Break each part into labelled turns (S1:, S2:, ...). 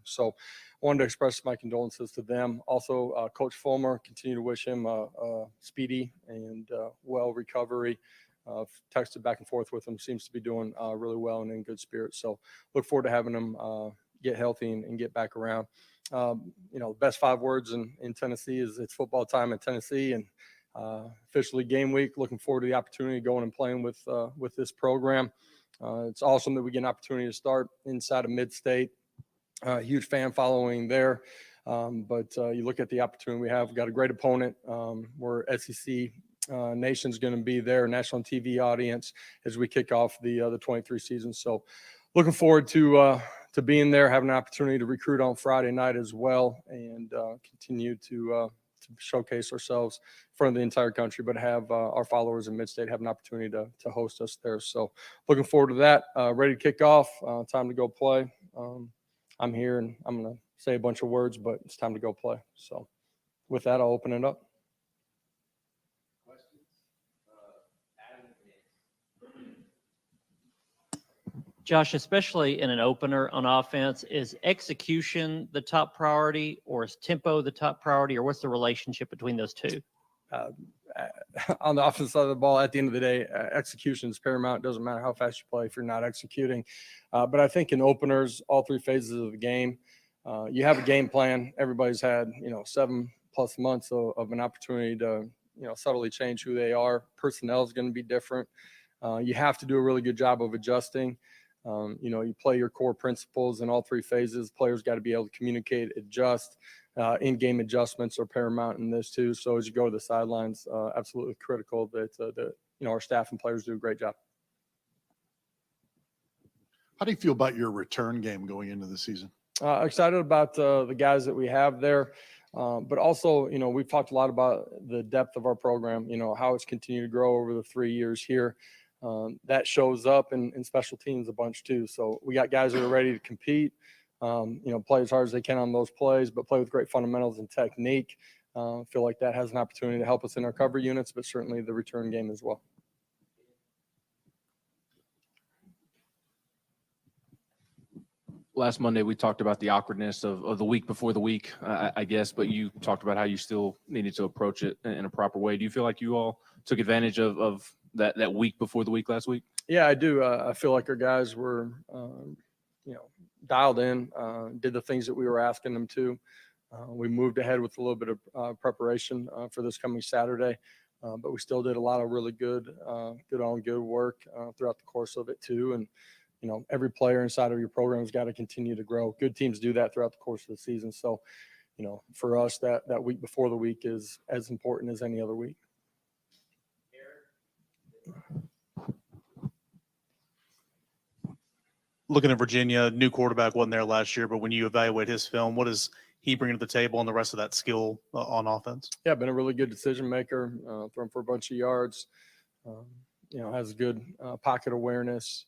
S1: So I wanted to express my condolences to them. Also, Coach Fulmer, continue to wish him a speedy and well recovery. Texted back and forth with him, seems to be doing really well and in good spirits. So look forward to having him get healthy and get back around. The best 5 words in Tennessee is it's football time in Tennessee, and officially game week. Looking forward to the opportunity of going and playing with this program. It's awesome that we get an opportunity to start inside of Mid-State. Huge fan following there. But you look at the opportunity we have. We've got a great opponent. We're SEC Nation's going to be there, national TV audience as we kick off the 23 season. So looking forward to being there, having an opportunity to recruit on Friday night as well, and continue to showcase ourselves in front of the entire country, but have our followers in Mid-State have an opportunity to host us there. So looking forward to that. Ready to kick off. Time to go play. I'm here, and I'm going to say a bunch of words, but it's time to go play. So with that, I'll open it up.
S2: Josh, especially in an opener on offense, is execution the top priority, or is tempo the top priority, or what's the relationship between those two?
S1: On the offensive side of the ball, at the end of the day, execution is paramount. It doesn't matter how fast you play if you're not executing. But I think in openers, all 3 phases of the game, you have a game plan. Everybody's had 7+ months of an opportunity to subtly change who they are. Personnel is going to be different. You have to do a really good job of adjusting. You play your core principles in all 3 phases. Players got to be able to communicate, adjust. In-game adjustments are paramount in this too. So as you go to the sidelines, absolutely critical that our staff and players do a great job.
S3: How do you feel about your return game going into the season?
S1: Excited about the guys that we have there. But also, we've talked a lot about the depth of our program, how it's continued to grow over the 3 years here. That shows up in special teams a bunch too. So we got guys that are ready to compete, play as hard as they can on those plays, but play with great fundamentals and technique. Feel like that has an opportunity to help us in our cover units, but certainly the return game as well.
S4: Last Monday, we talked about the awkwardness of the week before the week, I guess, but you talked about how you still needed to approach it in a proper way. Do you feel like you all took advantage of that week before the week last week?
S1: Yeah, I do. I feel like our guys were, dialed in, did the things that we were asking them to. We moved ahead with a little bit of preparation for this coming Saturday, but we still did a lot of really good work throughout the course of it too. And every player inside of your program has got to continue to grow. Good teams do that throughout the course of the season. So, for us, that week before the week is as important as any other week.
S5: Looking at Virginia, new quarterback wasn't there last year, but when you evaluate his film, what does he bring to the table and the rest of that skill on offense?
S1: Yeah, been a really good decision maker, thrown for a bunch of yards, has good pocket awareness.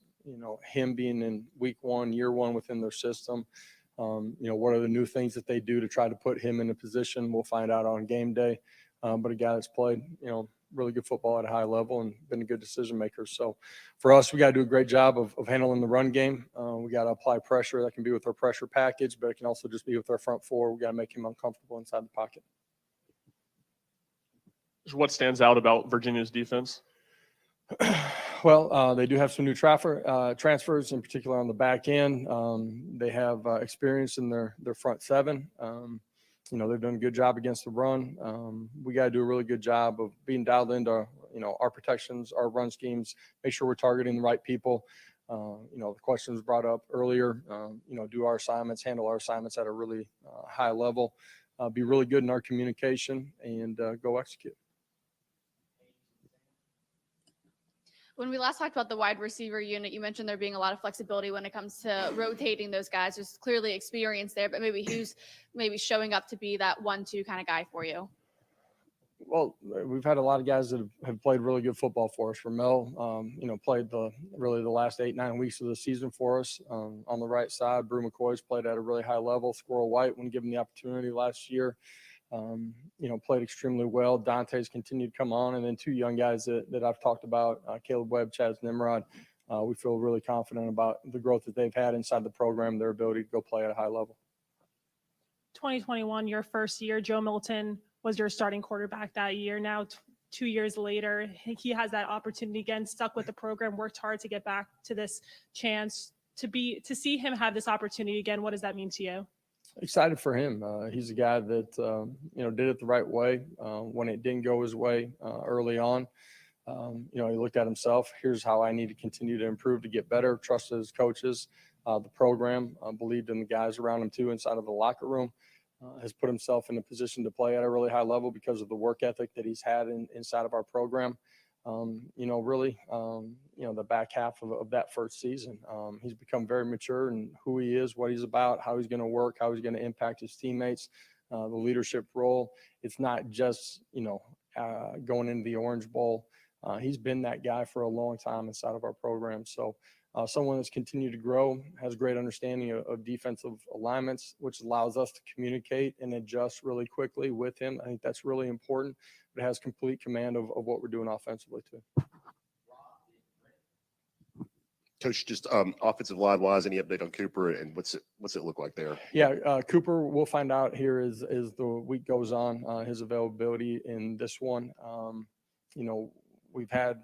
S1: Him being in week 1, year 1 within their system. What are the new things that they do to try to put him in a position? We'll find out on game day. But a guy that's played, really good football at a high level and been a good decision maker. So for us, we got to do a great job of handling the run game. We got to apply pressure. That can be with our pressure package, but it can also just be with our front 4. We got to make him uncomfortable inside the pocket.
S6: What stands out about Virginia's defense?
S1: Well, they do have some new transfers, in particular on the back end. They have experience in their front 7. They've done a good job against the run. We got to do a really good job of being dialed into, our protections, our run schemes, make sure we're targeting the right people. The question was brought up earlier, do our assignments, handle our assignments at a really high level, be really good in our communication, and go execute.
S7: When we last talked about the wide receiver unit, you mentioned there being a lot of flexibility when it comes to rotating those guys. There's clearly experience there, but maybe who's showing up to be that 1-2 kind of guy for you?
S1: Well, we've had a lot of guys that have played really good football for us. Ramel, played the last 8-9 weeks of the season for us on the right side. Brew McCoy's played at a really high level. Squirrel White, when given the opportunity last year, played extremely well. Dante's continued to come on, and then 2 young guys that I've talked about, Caleb Webb, Chaz Nimrod, we feel really confident about the growth that they've had inside the program, their ability to go play at a high level.
S8: 2021, your first year, Joe Milton was your starting quarterback that year. Now, 2 years later, he has that opportunity again, stuck with the program, worked hard to get back to this chance to see him have this opportunity again. What does that mean to you?
S1: Excited for him. He's a guy that, did it the right way when it didn't go his way early on. He looked at himself. Here's how I need to continue to improve to get better. Trusted his coaches, the program, believed in the guys around him too inside of the locker room. Has put himself in a position to play at a really high level because of the work ethic that he's had inside of our program. The back half of that first season, he's become very mature in who he is, what he's about, how he's going to work, how he's going to impact his teammates, the leadership role. It's not just, going into the Orange Bowl. He's been that guy for a long time inside of our program. So someone that's continued to grow, has great understanding of defensive alignments, which allows us to communicate and adjust really quickly with him. I think that's really important, but has complete command of what we're doing offensively too.
S9: Coach, just offensive line wise, any update on Cooper and what's it look like there?
S1: Yeah, Cooper, we'll find out here as the week goes on, his availability in this one. We've had,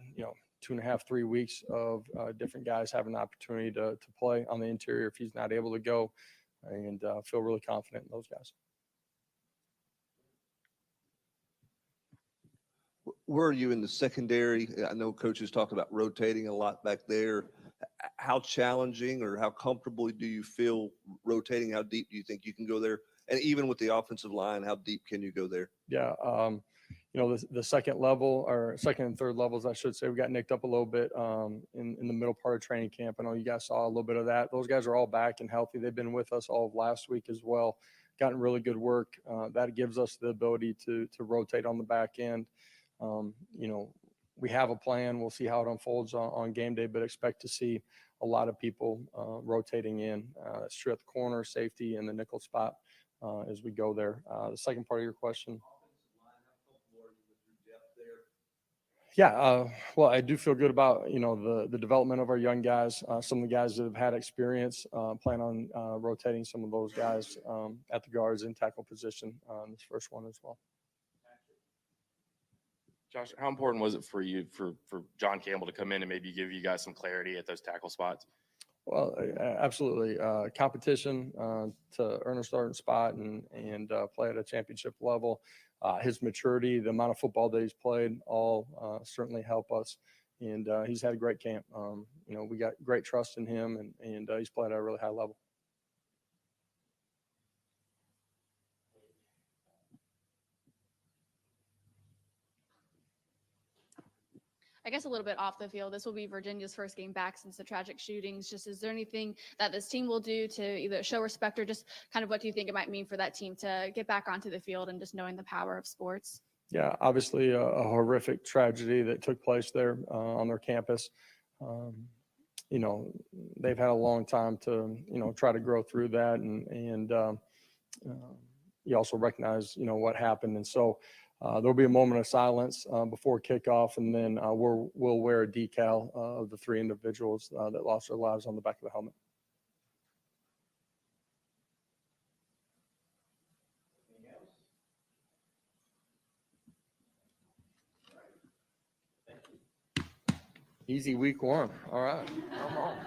S1: 2.5, 3 weeks of different guys having the opportunity to play on the interior if he's not able to go, and feel really confident in those guys.
S10: Where are you in the secondary? I know coaches talk about rotating a lot back there. How challenging or how comfortable do you feel rotating? How deep do you think you can go there? And even with the offensive line, how deep can you go there?
S1: Yeah, the second level, or second and third levels, I should say, we got nicked up a little bit in the middle part of training camp. I know you guys saw a little bit of that. Those guys are all back and healthy. They've been with us all of last week as well. Gotten really good work. That gives us the ability to rotate on the back end. We have a plan. We'll see how it unfolds on game day, but expect to see a lot of people rotating in, straight at the corner, safety, and the nickel spot as we go there. The second part of your question. Yeah, well, I do feel good about, the development of our young guys. Some of the guys that have had experience, plan on rotating some of those guys at the guards and tackle position in this first one as well.
S11: Josh, how important was it for you for John Campbell to come in and maybe give you guys some clarity at those tackle spots?
S1: Well, absolutely. Competition to earn a starting spot and play at a championship level. His maturity, the amount of football that he's played, all certainly help us. And he's had a great camp. We got great trust in him, and he's played at a really high level.
S7: I guess a little bit off the field, this will be Virginia's first game back since the tragic shootings. Just, is there anything that this team will do to either show respect or just kind of what do you think it might mean for that team to get back onto the field and just knowing the power of sports?
S1: Yeah, obviously a horrific tragedy that took place there on their campus. They've had a long time to, try to grow through that. And you also recognize, what happened. And so there'll be a moment of silence before kickoff, and then we'll wear a decal of the three individuals that lost their lives on the back of the helmet. Easy week one. All right. Come on.